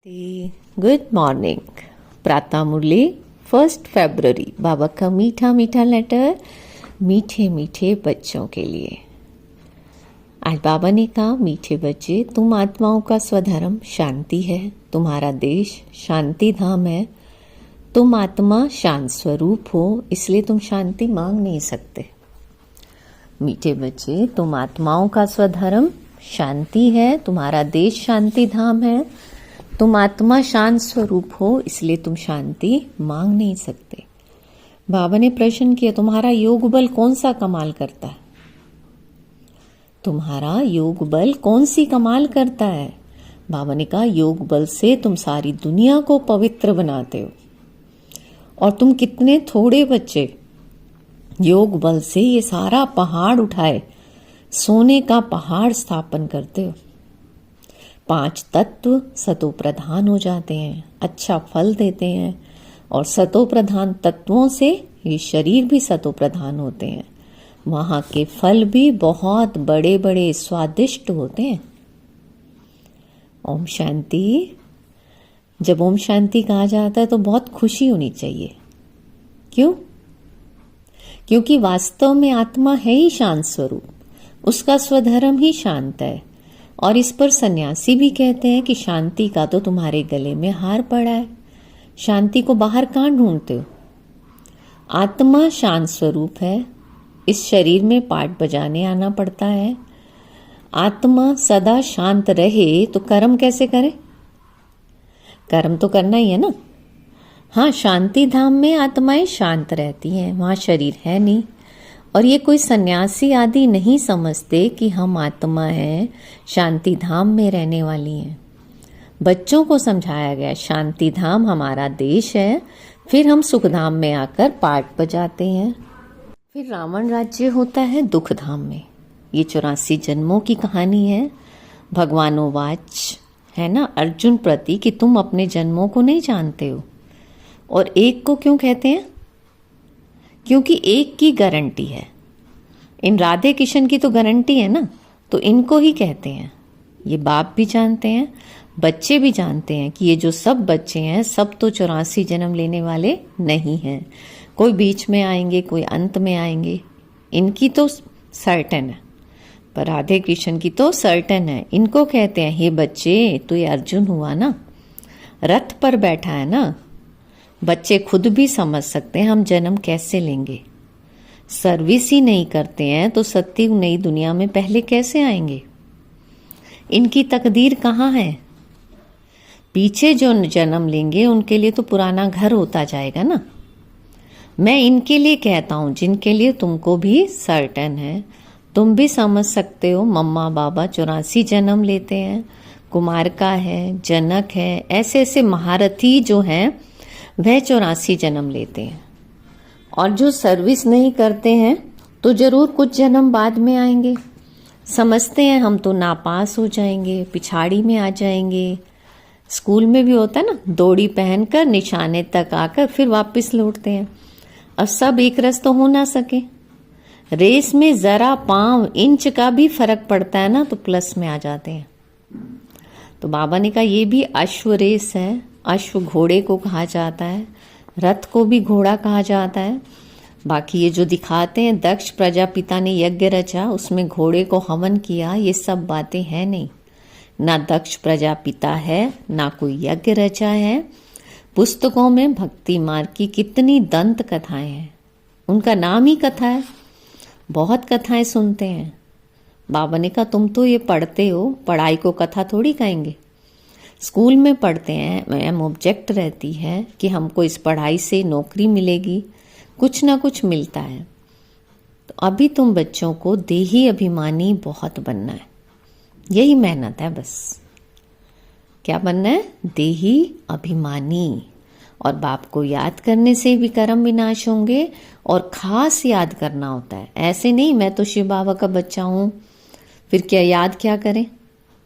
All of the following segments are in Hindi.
Good morning. प्रातः मुरली 1 फरवरी। बाबा का मीठा मीठा लेटर मीठे मीठे बच्चों के लिए। आज बाबा ने कहा, मीठे बच्चे, तुम आत्माओं का स्वधर्म शांति है। तुम्हारा देश शांति धाम है। तुम आत्मा शांत स्वरूप हो, इसलिए तुम शांति मांग नहीं सकते। मीठे बच्चे, तुम आत्माओं का स्वधर्म शांति है। तुम्हारा देश शांति धाम है। तुम आत्मा शांत स्वरूप हो, इसलिए तुम शांति मांग नहीं सकते। बाबा ने प्रश्न किया, तुम्हारा योग बल कौन सा कमाल करता है? तुम्हारा योग बल कौन सी कमाल करता है? बाबा ने कहा, योग बल से तुम सारी दुनिया को पवित्र बनाते हो। और तुम कितने थोड़े बच्चे योग बल से ये सारा पहाड़ उठाए सोने का पहाड़ स्थापन करते हो। 5 तत्व सतो प्रधान हो जाते हैं, अच्छा फल देते हैं। और सतो प्रधान तत्वों से ये शरीर भी सतो प्रधान होते हैं। वहां के फल भी बहुत बड़े बड़े स्वादिष्ट होते हैं। ओम शांति। जब ओम शांति कहा जाता है तो बहुत खुशी होनी चाहिए। क्यों? क्योंकि वास्तव में आत्मा है ही शांत स्वरूप, उसका स्वधर्म ही शांत है। और इस पर सन्यासी भी कहते हैं कि शांति का तो तुम्हारे गले में हार पड़ा है, शांति को बाहर कहाँ ढूंढते हो? आत्मा शांत स्वरूप है, इस शरीर में पाठ बजाने आना पड़ता है। आत्मा सदा शांत रहे तो कर्म कैसे करे? कर्म तो करना ही है ना। हाँ, शांति धाम में आत्माएं शांत रहती हैं, वहां शरीर है नहीं। और ये कोई सन्यासी आदि नहीं समझते कि हम आत्मा हैं, शांति धाम में रहने वाली हैं। बच्चों को समझाया गया, शांति धाम हमारा देश है, फिर हम सुख धाम में आकर पाठ बजाते हैं। फिर रावण राज्य होता है दुख धाम में। ये 84 जन्मों की कहानी है। भगवानोवाच है ना अर्जुन प्रति कि तुम अपने जन्मों को नहीं जानते हो। और एक को क्यों कहते हैं? क्योंकि एक की गारंटी है। इन राधे किशन की तो गारंटी है ना, तो इनको ही कहते हैं। ये बाप भी जानते हैं, बच्चे भी जानते हैं कि ये जो सब बच्चे हैं सब तो 84 जन्म लेने वाले नहीं हैं। कोई बीच में आएंगे, कोई अंत में आएंगे। इनकी तो सर्टेन है, पर राधे कृष्ण की तो सर्टेन है। इनको कहते हैं, हे बच्चे, तो ये अर्जुन हुआ ना, रथ पर बैठा है ना। बच्चे खुद भी समझ सकते हैं हम जन्म कैसे लेंगे। सर्विस ही नहीं करते हैं तो सत्युग नई दुनिया में पहले कैसे आएंगे? इनकी तकदीर कहाँ है? पीछे जो जन्म लेंगे उनके लिए तो पुराना घर होता जाएगा ना। मैं इनके लिए कहता हूं जिनके लिए तुमको भी सर्टेन है। तुम भी समझ सकते हो, मम्मा बाबा 84 जन्म लेते हैं। कुमार का है, जनक है, ऐसे ऐसे महारथी जो हैं वह 84 जन्म लेते हैं। और जो सर्विस नहीं करते हैं तो जरूर कुछ जन्म बाद में आएंगे। समझते हैं हम तो नापास हो जाएंगे, पिछाड़ी में आ जाएंगे। स्कूल में भी होता है ना, दौड़ी पहनकर निशाने तक आकर फिर वापस लौटते हैं। अब सब एक रस तो हो ना सके। रेस में जरा पांव इंच का भी फर्क पड़ता है ना तो प्लस में आ जाते हैं। तो बाबा ने कहा, ये भी अश्व रेस है। अश्व घोड़े को कहा जाता है, रथ को भी घोड़ा कहा जाता है। बाकी ये जो दिखाते हैं दक्ष प्रजापिता ने यज्ञ रचा, उसमें घोड़े को हवन किया, ये सब बातें हैं नहीं। ना दक्ष प्रजापिता है, ना कोई यज्ञ रचा है। पुस्तकों में भक्ति मार्ग की कितनी दंत कथाएं हैं, उनका नाम ही कथा है। बहुत कथाएं सुनते हैं। बाबा ने कहा, तुम तो ये पढ़ते हो, पढ़ाई को कथा थोड़ी कहेंगे। स्कूल में पढ़ते हैं, मैम ऑब्जेक्ट रहती है कि हमको इस पढ़ाई से नौकरी मिलेगी, कुछ ना कुछ मिलता है। तो अभी तुम बच्चों को देही अभिमानी बहुत बनना है। यही मेहनत है बस। क्या बनना है? देही अभिमानी। और बाप को याद करने से भी कर्म विनाश होंगे। और खास याद करना होता है, ऐसे नहीं मैं तो शिव बाबा का बच्चा हूं फिर क्या याद क्या करें।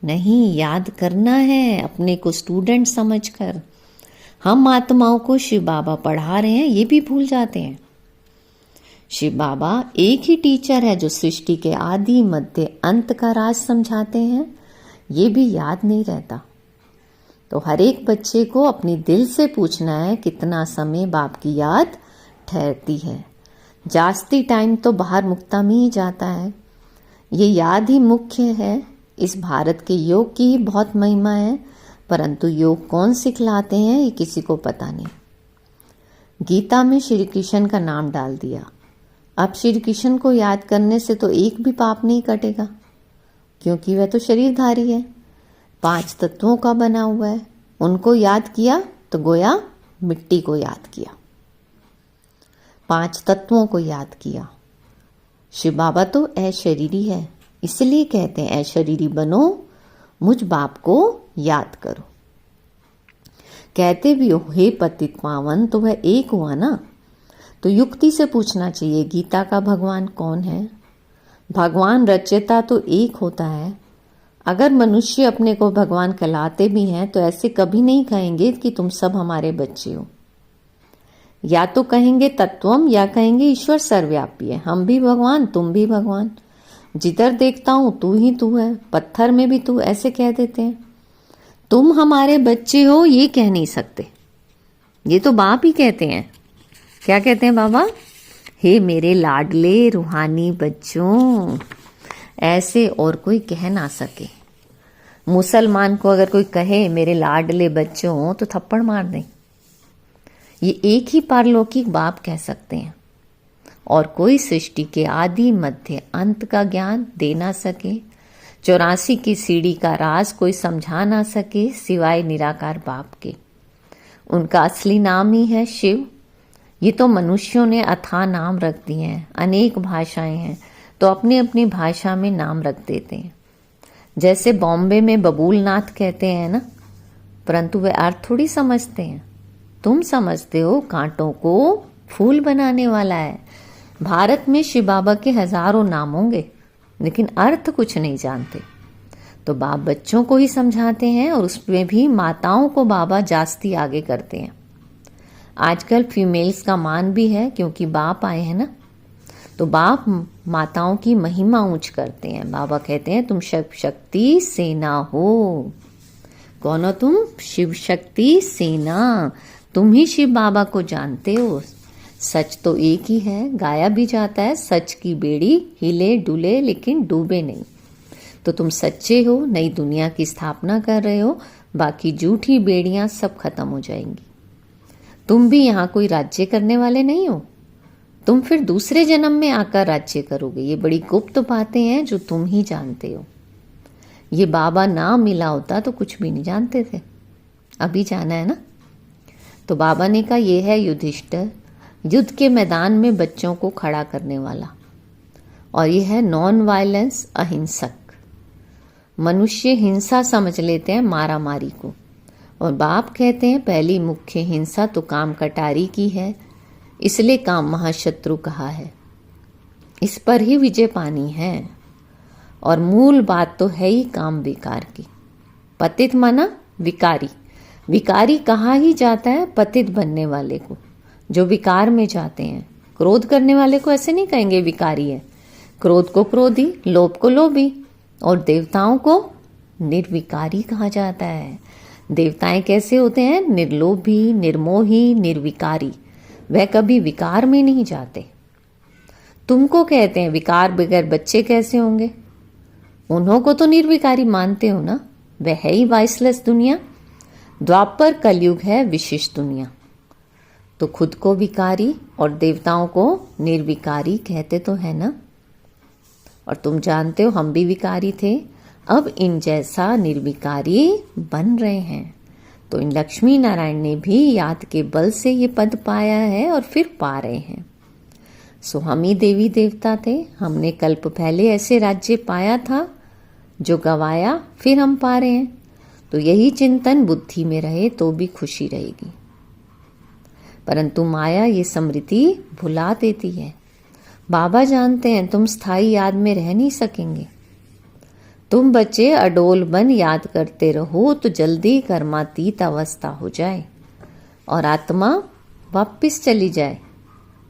नहीं, याद करना है अपने को स्टूडेंट समझकर। हम आत्माओं को शिव बाबा पढ़ा रहे हैं, ये भी भूल जाते हैं। शिव बाबा एक ही टीचर है जो सृष्टि के आदि मध्य अंत का राज समझाते हैं, ये भी याद नहीं रहता। तो हर एक बच्चे को अपनी दिल से पूछना है कितना समय बाप की याद ठहरती है। जास्ती टाइम तो बाहर मुक्ता में ही जाता है। ये याद ही मुख्य है। इस भारत के योग की ही बहुत महिमा है, परंतु योग कौन सिखलाते हैं ये किसी को पता नहीं। गीता में श्री कृष्ण का नाम डाल दिया। अब श्री कृष्ण को याद करने से तो एक भी पाप नहीं कटेगा, क्योंकि वह तो शरीरधारी है, 5 तत्वों का बना हुआ है। उनको याद किया तो गोया मिट्टी को याद किया, 5 तत्वों को याद किया। शिव बाबा तो अशरीरी है, इसलिए कहते हैं अशरीरी बनो, मुझ बाप को याद करो। कहते भी हो हे पतित पावन, तो वह एक हुआ ना। तो युक्ति से पूछना चाहिए गीता का भगवान कौन है। भगवान रचयिता तो एक होता है। अगर मनुष्य अपने को भगवान कहलाते भी हैं तो ऐसे कभी नहीं कहेंगे कि तुम सब हमारे बच्चे हो। या तो कहेंगे तत्वम, या कहेंगे ईश्वर सर्वव्यापी है, हम भी भगवान तुम भी भगवान, जिधर देखता हूं तू ही तू है, पत्थर में भी तू, ऐसे कह देते हैं। तुम हमारे बच्चे हो ये कह नहीं सकते, ये तो बाप ही कहते हैं। क्या कहते हैं बाबा? हे मेरे लाडले रूहानी बच्चों, ऐसे और कोई कह ना सके। मुसलमान को अगर कोई कहे मेरे लाडले बच्चों तो थप्पड़ मार दें। ये एक ही पारलौकिक बाप कह सकते हैं, और कोई सृष्टि के आदि मध्य अंत का ज्ञान दे ना सके, 84 की सीढ़ी का राज कोई समझा ना सके सिवाय निराकार बाप के। उनका असली नाम ही है शिव। ये तो मनुष्यों ने अथाह नाम रख दिए हैं, अनेक भाषाएं हैं तो अपनी अपनी भाषा में नाम रख देते हैं। जैसे बॉम्बे में बबूलनाथ कहते हैं ना, परंतु वे अर्थ थोड़ी समझते हैं। तुम समझते हो कांटों को फूल बनाने वाला है। भारत में शिव बाबा के हजारों नाम होंगे, लेकिन अर्थ कुछ नहीं जानते। तो बाप बच्चों को ही समझाते हैं, और उसमें भी माताओं को बाबा जास्ती आगे करते हैं। आजकल फीमेल्स का मान भी है, क्योंकि बाप आए हैं ना, तो बाप माताओं की महिमा ऊंच करते हैं। बाबा कहते हैं तुम शिव शक्ति सेना हो। कौन हो तुम? शिव शक्ति सेना। तुम ही शिव बाबा को जानते हो। सच तो एक ही है, गाया भी जाता है, सच की बेड़ी हिले डुले लेकिन डूबे नहीं। तो तुम सच्चे हो, नई दुनिया की स्थापना कर रहे हो, बाकी झूठी बेड़ियां सब खत्म हो जाएंगी। तुम भी यहाँ कोई राज्य करने वाले नहीं हो, तुम फिर दूसरे जन्म में आकर राज्य करोगे। ये बड़ी गुप्त बातें हैं जो तुम ही जानते हो। ये बाबा ना मिला होता तो कुछ भी नहीं जानते थे, अभी जाना है ना। तो बाबा ने कहा ये है युधिष्ठिर, युद्ध के मैदान में बच्चों को खड़ा करने वाला, और ये है नॉन वायलेंस, अहिंसक। मनुष्य हिंसा समझ लेते हैं मारा मारी को, और बाप कहते हैं पहली मुख्य हिंसा तो काम कटारी की है, इसलिए काम महाशत्रु कहा है। इस पर ही विजय पानी है, और मूल बात तो है ही काम विकार की। पतित माना विकारी, विकारी कहा ही जाता है पतित बनने वाले को, जो विकार में जाते हैं। क्रोध करने वाले को ऐसे नहीं कहेंगे विकारी है, क्रोध को क्रोधी, लोभ को लोभी, और देवताओं को निर्विकारी कहा जाता है। देवताएं कैसे होते हैं? निर्लोभी, निर्मोही, निर्विकारी, वह कभी विकार में नहीं जाते। तुमको कहते हैं विकार बगैर बच्चे कैसे होंगे? उन्हों को तो निर्विकारी मानते हो ना, वह है ही वाइसलेस दुनिया। द्वापर कलयुग है विशिष्ट दुनिया। तो खुद को विकारी और देवताओं को निर्विकारी कहते तो है ना। और तुम जानते हो हम भी विकारी थे, अब इन जैसा निर्विकारी बन रहे हैं। तो इन लक्ष्मी नारायण ने भी याद के बल से ये पद पाया है और फिर पा रहे हैं। सो हम ही देवी देवता थे, हमने कल्प पहले ऐसे राज्य पाया था जो गवाया, फिर हम पा रहे हैं। तो यही चिंतन बुद्धि में रहे तो भी खुशी रहेगी। परंतु माया ये स्मृति भुला देती है। बाबा जानते हैं तुम स्थायी याद में रह नहीं सकेंगे। तुम बच्चे अडोल बन याद करते रहो तो जल्दी कर्मातीत अवस्था हो जाए और आत्मा वापस चली जाए।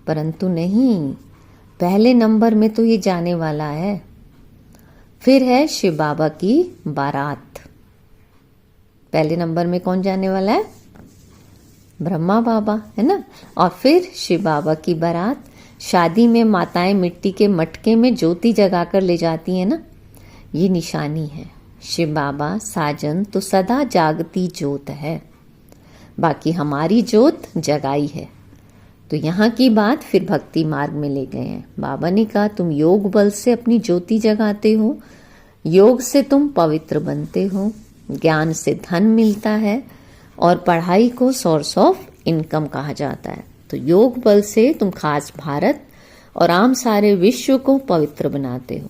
परंतु नहीं, पहले नंबर में तो ये जाने वाला है। फिर है शिव बाबा की बारात। पहले नंबर में कौन जाने वाला है? ब्रह्मा बाबा, है ना। और फिर शिव बाबा की बारात। शादी में माताएं मिट्टी के मटके में ज्योति जगाकर ले जाती हैं ना, ये निशानी है। शिव बाबा साजन तो सदा जागती ज्योत है, बाकी हमारी ज्योत जगाई है। तो यहाँ की बात फिर भक्ति मार्ग में ले गए हैं। बाबा ने कहा तुम योग बल से अपनी ज्योति जगाते हो, योग से तुम पवित्र बनते हो, ज्ञान से धन मिलता है और पढ़ाई को सोर्स ऑफ इनकम कहा जाता है। तो योग बल से तुम खास भारत और आम सारे विश्व को पवित्र बनाते हो।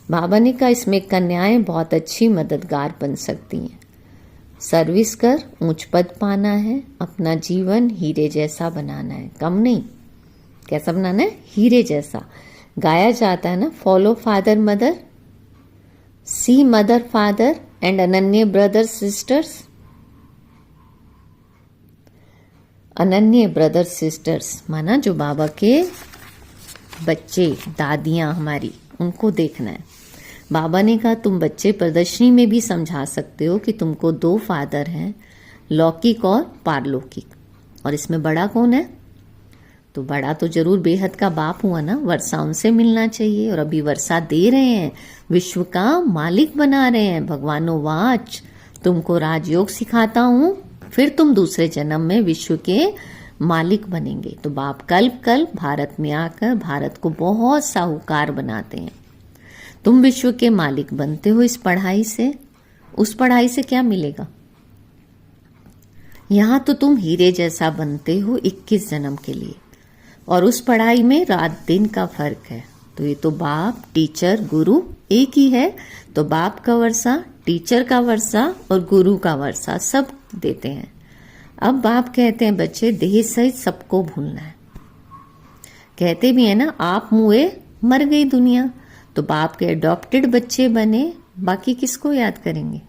बाबा ने कहा इसमें कन्याएं बहुत अच्छी मददगार बन सकती हैं। सर्विस कर ऊंच पद पाना है, अपना जीवन हीरे जैसा बनाना है, कम नहीं। कैसा बनाना है? हीरे जैसा। गाया जाता है ना, follow father mother, see mother father and अनन्य ब्रदर सिस्टर्स। अनन्य ब्रदर सिस्टर्स माना जो बाबा के बच्चे, दादियां हमारी, उनको देखना है। बाबा ने कहा तुम बच्चे प्रदर्शनी में भी समझा सकते हो कि तुमको 2 फादर हैं, लौकिक और पारलौकिक, और इसमें बड़ा कौन है? तो बड़ा तो जरूर बेहद का बाप हुआ ना, वर्षा उनसे मिलना चाहिए। और अभी वर्षा दे रहे हैं, विश्व का मालिक बना रहे हैं। भगवानो वाच, तुमको राजयोग सिखाता हूं, फिर तुम दूसरे जन्म में विश्व के मालिक बनेंगे। तो बाप कल्प कल्प भारत में आकर भारत को बहुत साहूकार बनाते हैं। तुम विश्व के मालिक बनते हो इस पढ़ाई से। उस पढ़ाई से क्या मिलेगा? यहां तो तुम हीरे जैसा बनते हो 21 जन्म के लिए, और उस पढ़ाई में रात दिन का फर्क है। तो ये तो बाप, टीचर, गुरु एक ही है। तो बाप का वर्षा, टीचर का वर्षा और गुरु का वर्षा सब देते हैं। अब बाप कहते हैं बच्चे देह सहित सबको भूलना है। कहते भी है ना, आप मुए मर गई दुनिया। तो बाप के अडॉप्टेड बच्चे बने, बाकी किसको याद करेंगे?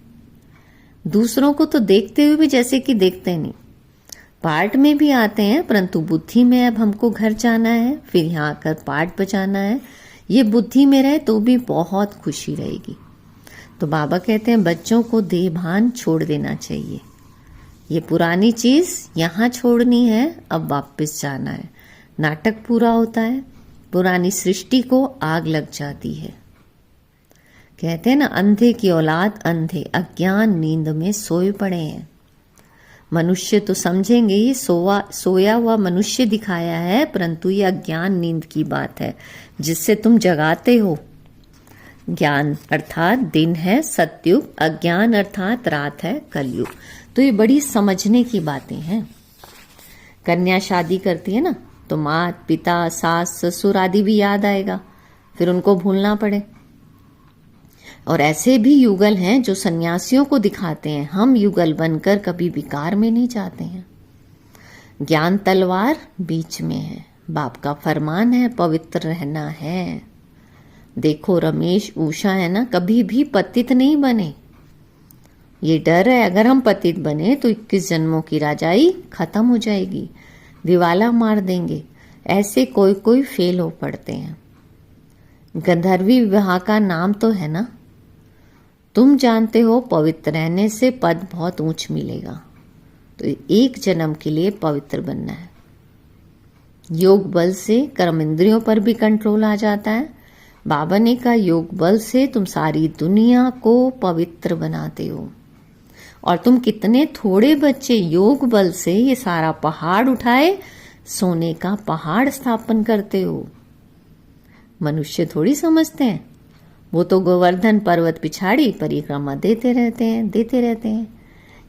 दूसरों को तो देखते हुए भी जैसे कि देखते नहीं। पार्ट में भी आते हैं, परंतु बुद्धि में अब हमको घर जाना है, फिर यहाँ आकर पार्ट बजाना है। ये बुद्धि में रहे तो भी बहुत खुशी रहेगी। तो बाबा कहते हैं बच्चों को देहभान छोड़ देना चाहिए। ये पुरानी चीज यहाँ छोड़नी है, अब वापस जाना है। नाटक पूरा होता है, पुरानी सृष्टि को आग लग जाती है। कहते हैं ना, अंधे की औलाद अंधे अज्ञान नींद में सोए पड़े हैं। मनुष्य तो समझेंगे ये सोया हुआ मनुष्य दिखाया है, परंतु ये अज्ञान नींद की बात है जिससे तुम जगाते हो। ज्ञान अर्थात दिन है सतयुग, अज्ञान अर्थात रात है कलयुग। तो ये बड़ी समझने की बातें हैं। कन्या शादी करती है ना, तो माता पिता सास ससुर आदि भी याद आएगा, फिर उनको भूलना पड़े। और ऐसे भी युगल हैं जो सन्यासियों को दिखाते हैं हम युगल बनकर कभी विकार में नहीं जाते हैं। ज्ञान तलवार बीच में है, बाप का फरमान है पवित्र रहना है। देखो रमेश उषा है ना, कभी भी पतित नहीं बने। ये डर है अगर हम पतित बने तो 21 जन्मों की राजाई खत्म हो जाएगी, दिवाला मार देंगे। ऐसे कोई कोई फेल हो पड़ते हैं। गंधर्वी विवाह का नाम तो है ना, तुम जानते हो पवित्र रहने से पद बहुत ऊंच मिलेगा। तो 1 जन्म के लिए पवित्र बनना है। योग बल से कर्म इंद्रियों पर भी कंट्रोल आ जाता है। बाबा ने कहा योग बल से तुम सारी दुनिया को पवित्र बनाते हो। और तुम कितने थोड़े बच्चे योग बल से ये सारा पहाड़ उठाए सोने का पहाड़ स्थापन करते हो। मनुष्य थोड़ी समझते हैं, वो तो गोवर्धन पर्वत पिछाड़ी परिक्रमा देते रहते हैं।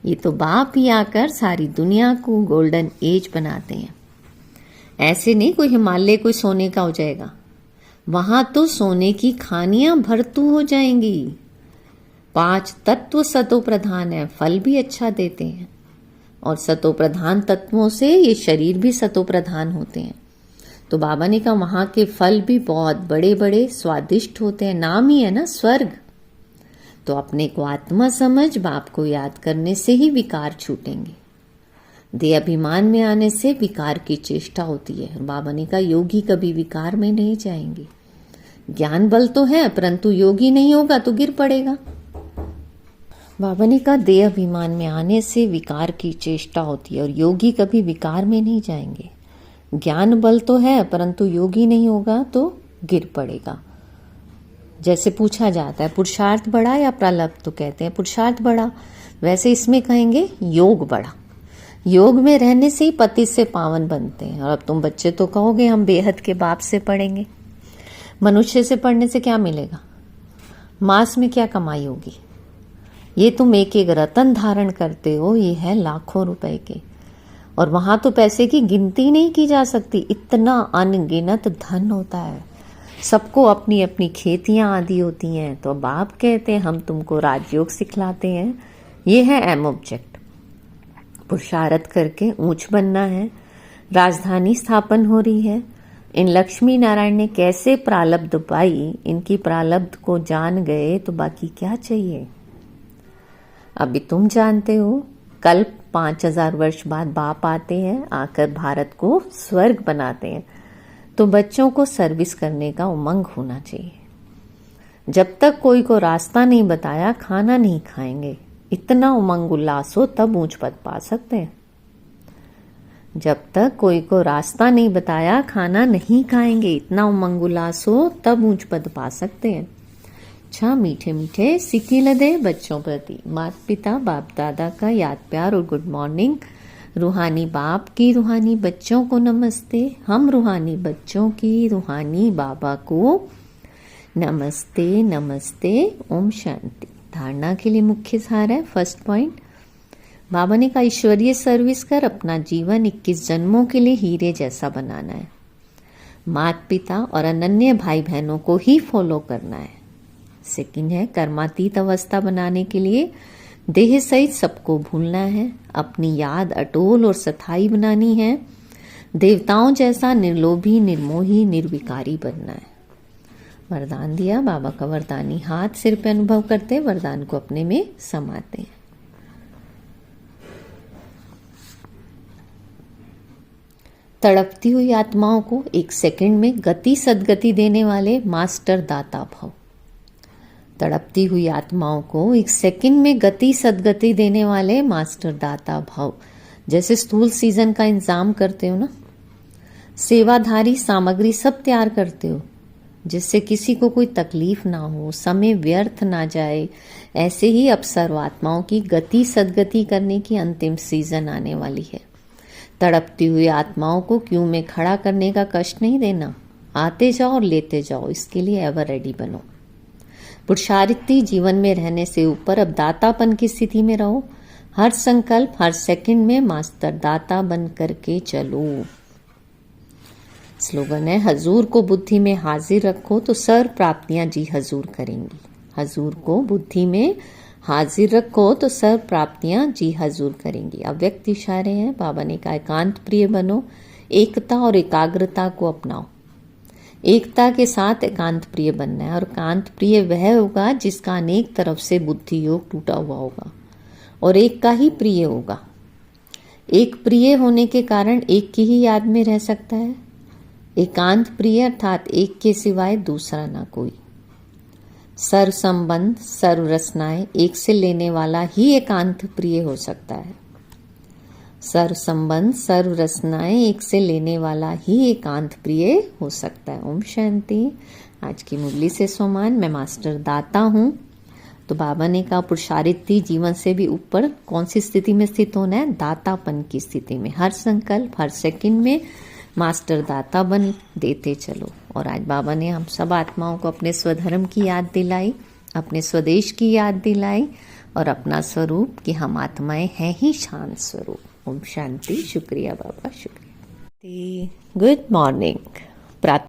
ये तो बाप ही आकर सारी दुनिया को गोल्डन एज बनाते हैं। ऐसे नहीं कोई हिमालय कोई सोने का हो जाएगा, वहां तो सोने की खानियां भरतू हो जाएंगी। 5 तत्व सतो प्रधान है, फल भी अच्छा देते हैं। और सतो प्रधान तत्वों से ये शरीर भी सतो प्रधान होते हैं। तो बाबा ने कहा वहां के फल भी बहुत बड़े बड़े स्वादिष्ट होते हैं। नाम ही है ना स्वर्ग। तो अपने को आत्मा समझ बाप को याद करने से ही विकार छूटेंगे। देह अभिमान में आने से विकार की चेष्टा होती है। बाबा ने कहा योगी कभी विकार में नहीं जाएंगे। ज्ञान बल तो है, परंतु योगी नहीं होगा तो गिर पड़ेगा। बाबा ने कहा देह अभिमान में आने से विकार की चेष्टा होती है और योगी कभी विकार में नहीं जाएंगे। ज्ञान बल तो है परंतु योगी नहीं होगा तो गिर पड़ेगा। जैसे पूछा जाता है पुरुषार्थ बढ़ा या प्रारब्ध, तो कहते हैं पुरुषार्थ बढ़ा। वैसे इसमें कहेंगे योग बढ़ा। योग में रहने से ही पति से पावन बनते हैं। और अब तुम बच्चे तो कहोगे हम बेहद के बाप से पढ़ेंगे। मनुष्य से पढ़ने से क्या मिलेगा? मास में क्या कमाई होगी? ये तुम एक एक रतन धारण करते हो, ये है लाखों रुपए के। और वहां तो पैसे की गिनती नहीं की जा सकती, इतना अनगिनत धन होता है। सबको अपनी अपनी खेतियां आदि होती हैं। तो अब आप कहते हैं हम तुमको राजयोग सिखलाते हैं। ये है एम ऑब्जेक्ट। पुरुषार्थ करके ऊंच बनना है। राजधानी स्थापन हो रही है। इन लक्ष्मी नारायण ने कैसे प्रारब्ध पाई, इनकी प्रारब्ध को जान गए तो बाकी क्या चाहिए। अभी तुम जानते हो कल 5000 वर्ष बाद बाप आते हैं, आकर भारत को स्वर्ग बनाते हैं। तो बच्चों को सर्विस करने का उमंग होना चाहिए। जब तक कोई को रास्ता नहीं बताया खाना नहीं खाएंगे। इतना उमंग उल्लास हो तब ऊंच पद पा सकते हैं। जब तक कोई को रास्ता नहीं बताया खाना नहीं खाएंगे, इतना उमंग उल्लास हो तब ऊंच पद पा सकते हैं। अच्छा, मीठे मीठे सिक्की लदे बच्चों प्रति माता पिता बाप दादा का याद प्यार और गुड मॉर्निंग। रूहानी बाप की रूहानी बच्चों को नमस्ते। हम रूहानी बच्चों की रूहानी बाबा को नमस्ते नमस्ते। ओम शांति। धारणा के लिए मुख्य सार है। फर्स्ट पॉइंट, बाबा ने कहा ईश्वरीय सर्विस कर अपना जीवन 21 जन्मों के लिए हीरे जैसा बनाना है। माता पिता और अनन्य भाई बहनों को ही फॉलो करना है। सेकंड है, कर्मातीत अवस्था बनाने के लिए देह सहित सबको भूलना है। अपनी याद अटोल और स्थायी बनानी है। देवताओं जैसा निर्लोभी निर्मोही निर्विकारी बनना है। वरदान दिया। बाबा का वरदानी हाथ सिर पे अनुभव करते, वरदान को अपने में समाते हैं। तड़पती हुई आत्माओं को एक सेकंड में गति सदगति देने वाले मास्टर दाता भव। तड़पती हुई आत्माओं को एक सेकंड में गति सदगति देने वाले मास्टर दाता भव। जैसे स्थूल सीजन का इंतजाम करते हो ना, सेवाधारी सामग्री सब तैयार करते हो जिससे किसी को कोई तकलीफ ना हो, समय व्यर्थ ना जाए। ऐसे ही अब सर्वात्माओं की गति सदगति करने की अंतिम सीजन आने वाली है। तड़पती हुई आत्माओं को क्यू में खड़ा करने का कष्ट नहीं देना। आते जाओ और लेते जाओ, इसके लिए एवर रेडी बनो। पुरुषार्थी जीवन में रहने से ऊपर अब दातापन की स्थिति में रहो। हर संकल्प हर सेकंड में मास्टर दाता बन करके चलो। स्लोगन है, हजूर को बुद्धि में हाजिर रखो तो सर्व प्राप्तियां जी हजूर करेंगी। हजूर को बुद्धि में हाजिर रखो तो सर्व प्राप्तियां जी हजूर करेंगी। अव्यक्त इशारे हैं। बाबा ने कहा एकांत प्रिय बनो, एकता और एकाग्रता को अपनाओ। एकता के साथ एकांत प्रिय बनना है। और एकांत प्रिय वह होगा जिसका अनेक तरफ से बुद्धि योग टूटा हुआ होगा और एक का ही प्रिय होगा। एक प्रिय होने के कारण एक की ही याद में रह सकता है। एकांत प्रिय अर्थात एक के सिवाय दूसरा ना कोई। सर्व संबंध सर्व रचनाएं एक से लेने वाला ही एकांत प्रिय हो सकता है। सर्व संबंध सर्व रचनाएं एक से लेने वाला ही एकांत प्रिय हो सकता है। ओम शांति। आज की मुरली से सोमान, मैं मास्टर दाता हूँ। तो बाबा ने कहा पुरुषार्थी जीवन से भी ऊपर कौन सी स्थिति में स्थित होना है? दातापन की स्थिति में। हर संकल्प हर सेकंड में मास्टर दाता बन देते चलो। और आज बाबा ने हम सब आत्माओं को अपने स्वधर्म की याद दिलाई, अपने स्वदेश की याद दिलाई और अपना स्वरूप कि हम आत्माएं हैं ही शांत स्वरूप। ओम शांति। शुक्रिया बाबा, शुक्रिया। Good morning. प्रातः